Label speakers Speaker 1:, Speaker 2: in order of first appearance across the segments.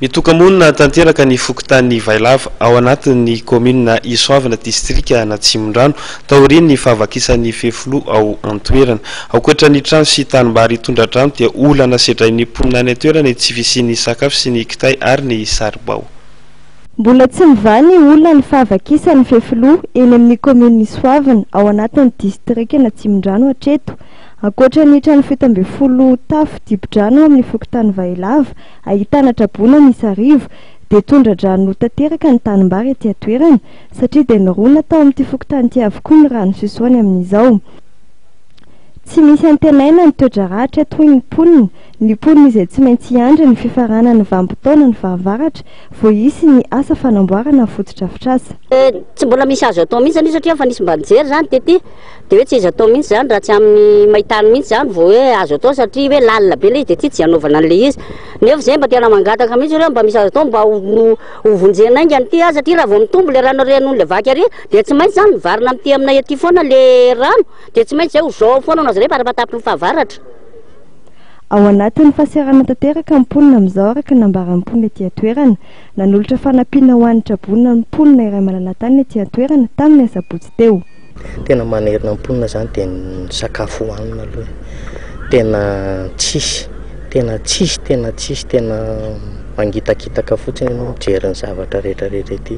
Speaker 1: Mitokamonina tanteraka ny fokontany Vailava ao anatin'ny commune Isoavana distrika na Tsimondrano taorian'ny fahavakisan'ny fefilo ao an-toerana. Ankoatran'ny trano sy tanimbary tondradrano dia olana sedrain'ny mponina any an-toerana tsy fisian'ny sakafo sy ny kitay ary ny saribao.
Speaker 2: Mbola tsy mivany olona ny fahavakisan'ny fefilo eny amin'ny commune Isoavana ao anatin'ny distrika na Tsimondrano hatreto. Ankoatran'ny trano 70 tafo dibo-drano amin'ny fokontany Vailava, ahitana trabona misy arivo dia tondradrano tanteraka ny tanimbary etỳ an-toerana satria dia nirona tao amin'ity fokontany ity avokoa ny rano fisoany amin'izao. Tsy misy antenaina ny toedrarahatra toy ny mponina izay tsy maintsy hiandry ny fifaranany vanim-potoana ny fahavaratra vao hisy ny asa fanamboarana fotodrafitrasa.
Speaker 3: Tsy mbola misy azo atao mihitsy zany satria fa nisy mbanjery zany tety dia hoe tsy izy atao mihitsy zany raha tsy amin'ny mahitany mihitsy zany vao hoe azo atao satria hoe lalina be ilay izy dia ty tsy hanaovana an'ilay izy. Nefa izay mba tena mangataka mihitsy ireo mba misy azo atao mba hovonjena aingany ty satria raha vao mitombo ilay rano renony ilay vaky ary dia tsy maintsy zany mivarina amin'ity aminay aty foana ilay rano dia tsy maintsy zay ho zao foana azy ireo parapatapy ny fahavaratra.
Speaker 2: Ao anatin'ny fahaserana tanteraka mponina amin'izao araka nambaran'ny mponina etỳ an-toerana nanolotra fanampiana ho an'ny trabona ny mponina iray malalantany etỳ an-toerana tamin'ny asabotsy teo.
Speaker 4: Tena manerina mponina zany dia ny sakafo hohanina aloha tena tsisy tena mangitakitaka fotsiny ianao mijery ny zavatra rehetrarehetra ety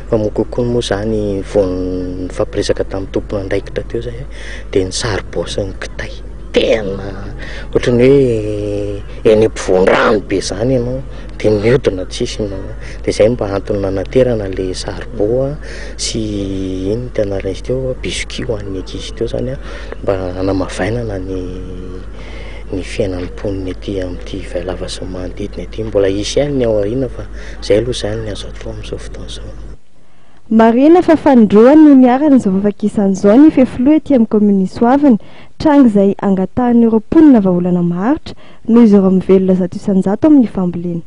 Speaker 4: fa moa kokoa moa zany vao nifampiresaka tamin'ny tompona andraikitra teo zay dia ny saribao sy ny kitay tena ohatrany hoe eny ampovoan-drano be zany ianao dia mihodina tsisy dia izay mba antony nanaterana le saribao sy iny tena izy teo biscuit ho an'ny ankizy teo zany mba hanamavainana ny fiainan'ny mponina ety amin'ity Vailava sy manodidina ety. Mbola hisy ihany ny ao aoriana fa izay aloha zany ny azo atao amin'izao fotoana izao.
Speaker 2: Marina fa fanindroany no miarana izao fahavakisan'izao ny fefilo ety amin'ny commune Isoavana, trano izay angatahan'ireo mponina vahaolana maharitra noho izy ireo mivelona zato isan-jato amin'ny fambolena.